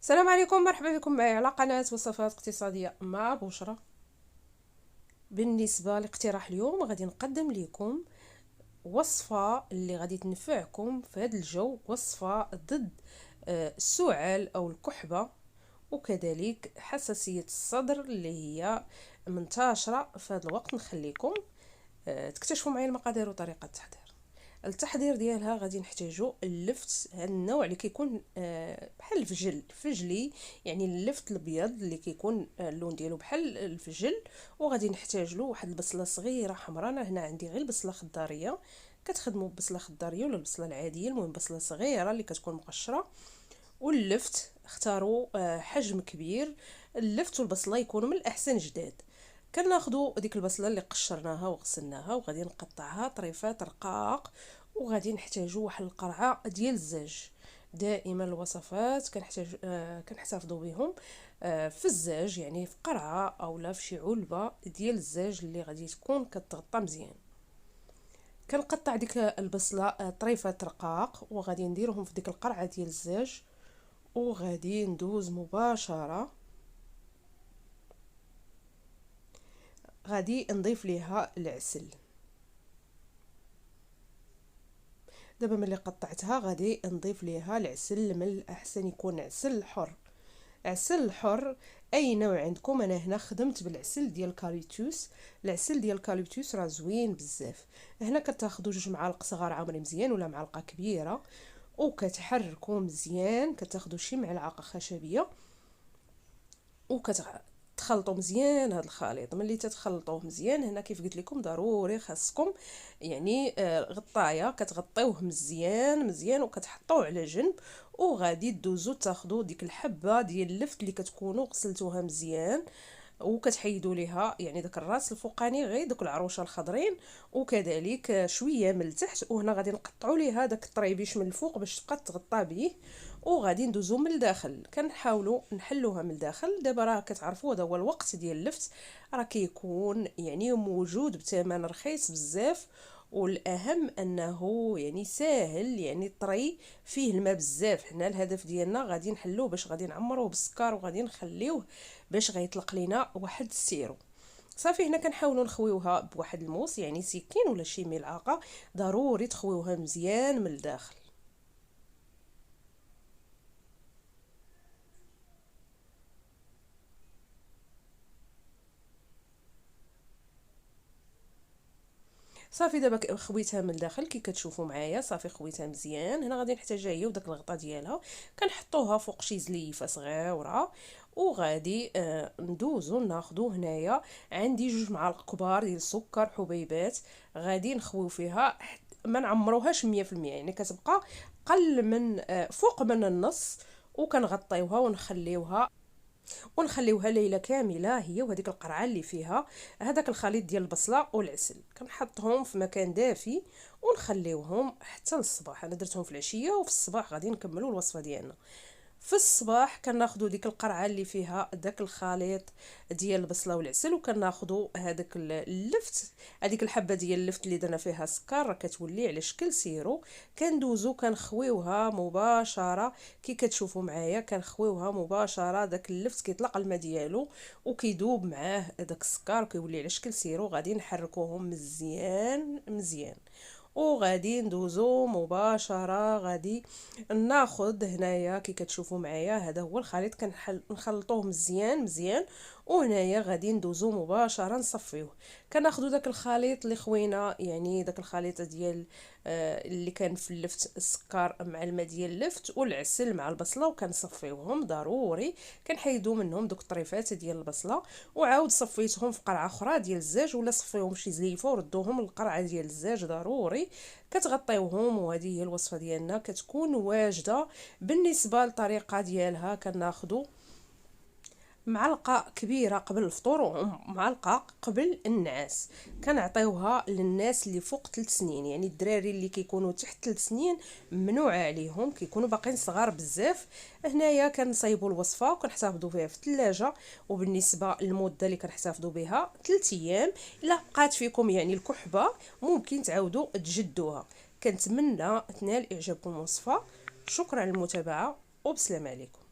السلام عليكم، مرحبا بكم معي على قناة وصفات اقتصادية مع بشرى. بالنسبة لاقتراح اليوم غادي نقدم لكم وصفة اللي غادي تنفعكم في هذا الجو، وصفة ضد السعال أو الكحبة وكذلك حساسية الصدر اللي هي منتشرة في هذا الوقت. نخليكم تكتشفوا معي المقادير وطريقة التحضير. التحضير ديالها غادي نحتاجو اللفت، هذا النوع اللي كيكون بحال الفجلي، يعني اللفت الابيض اللي كيكون اللون ديالو بحال الفجل. وغادي نحتاج له واحد البصله صغيره حمراء، انا هنا عندي غير البصله خضاريه، كتخدموا ببصله خضاريه ولا البصله العاديه، المهم بصله صغيره اللي كتكون مقشره. واللفت اختاروا حجم كبير، اللفت والبصله يكونوا من الاحسن جداد. كناخذوا ديك البصله اللي قشرناها وغسلناها وغادي نقطعها طريفات رقاق، وغادي نحتاجوا واحد القرعه ديال الزاج. دائما الوصفات كنحتفظوا بهم في الزاج، يعني في قرعه اولا في شي علبه ديال الزاج اللي غادي تكون كتغطى مزيان. كنقطع ديك البصله طريفات رقاق وغادي نديرهم في ديك القرعه ديال الزاج، وغادي ندوز مباشره غادي نضيف ليها العسل. دابا ملي قطعتها غادي نضيف ليها العسل، من الاحسن يكون عسل حر. عسل الحر اي نوع عندكم، انا هنا خدمت بالعسل ديال الكاليتوس. العسل ديال الكاليتوس راه زوين بزاف. هنا كتاخذوا 2 معالق صغار عامرين مزيان ولا معلقه كبيره، وكتحركوا مزيان، كتاخذوا شي معلقه خشبيه تخلطوا مزيان هذا الخليط. ملي تتخلطوه مزيان، هنا كيف قلت لكم ضروري خاصكم يعني غطايه كتغطيوه مزيان مزيان وكتحطوه على جنب. وغادي تدوزوا تاخذوا ديك الحبه ديال اللفت اللي كتكونوا غسلتوها مزيان وكتحيدوا ليها يعني داك الراس الفوقاني، غير دوك العروشه الخضرين، وكذلك شويه من التحت. وهنا غادي نقطعوا ليها داك الطريبيش من الفوق باش تبقى تغطى به، وغادي ندوزو من الداخل. كنحاولوا نحلوها من الداخل. دابا راه كتعرفوا هذا هو الوقت ديال اللفت، راه كيكون يعني موجود بثمن رخيص بزاف، والاهم انه يعني ساهل، يعني طري فيه الماء بزاف. حنا الهدف ديالنا غادي نحلوه باش غادي نعمروه بالسكر وغادي نخليوه باش غيطلق لينا واحد السيرو. صافي هنا كنحاولوا نخويوها بواحد الموس، يعني سكين ولا شي ملعقه، ضروري تخويوها مزيان من الداخل. صافي دابا خويتها من الداخل كي كتشوفوا معايا، صافي خويتها مزيان. هنا غادي نحتاجها هي وداك الغطاء ديالها، كنحطوها فوق شي زليفه صغيره، وغادي ندوزو ناخذو. هنايا عندي 2 معالق كبار ديال السكر حبيبات، غادي نخويو فيها ما نعمروهاش 100%، يعني كتبقى قل من فوق من النص، وكنغطيوها ونخليوها ليله كامله، هي وهذيك القرعه اللي فيها هذاك الخليط ديال البصله والعسل. كنحطهم في مكان دافي ونخليوهم حتى للصباح. انا درتهم في العشيه وفي الصباح غادي نكملوا الوصفه ديالنا. في الصباح كناخذوا ديك القرعه اللي فيها داك الخليط ديال البصله والعسل، وكناخذوا هذاك اللفت، هذيك الحبه ديال اللفت اللي درنا فيها سكر راه كتولي على شكل سيرو. كندوزو كنخويوها مباشره كي كتشوفوا معايا، كنخويوها مباشره. داك اللفت كيطلق الماء ديالو وكيذوب معاه داك السكر وكيولي على شكل سيرو. غادي نحركوهم مزيان مزيان، وغادي ندوزو مباشره. غادي ناخذ هنايا كي كتشوفوا معايا هذا هو الخليط، كنخلطوه مزيان مزيان. وهنايا غادي ندوزو مباشره نصفيوه. كناخذوا داك الخليط اللي خوينا، يعني داك الخليط ديال اللي كان في اللفت، السكر مع الماء ديال اللفت والعسل مع البصله، وكنصفيوهم ضروري. كنحيدوا منهم دوك الطريفات ديال البصله، وعاود صفيتهم في قرعه اخرى ديال الزاج، ولا صفيوهم شي زليفه وردوهم للقرعه ديال الزاج. ضروري كتغطيوهم. وهذه هي الوصفه ديالنا كتكون واجده. بالنسبه للطريقه ديالها، كناخذوا معلقه كبيره قبل الفطور ومعلقه قبل النعاس. كنعطيوها للناس اللي فوق 3 سنين، يعني الدراري اللي كيكونوا تحت 3 سنين ممنوع عليهم، كيكونوا باقيين صغار بزاف. هنايا كنصايبوا الوصفه وكنحتفظوا فيها في الثلاجه. وبالنسبه للمده اللي كنحتفظوا بها 3 ايام. الا بقات فيكم يعني الكحبه ممكن تعاودوا تجدوها. كنتمنى تنال اعجابكم الوصفه. شكرا للمتابعه وبسلام عليكم.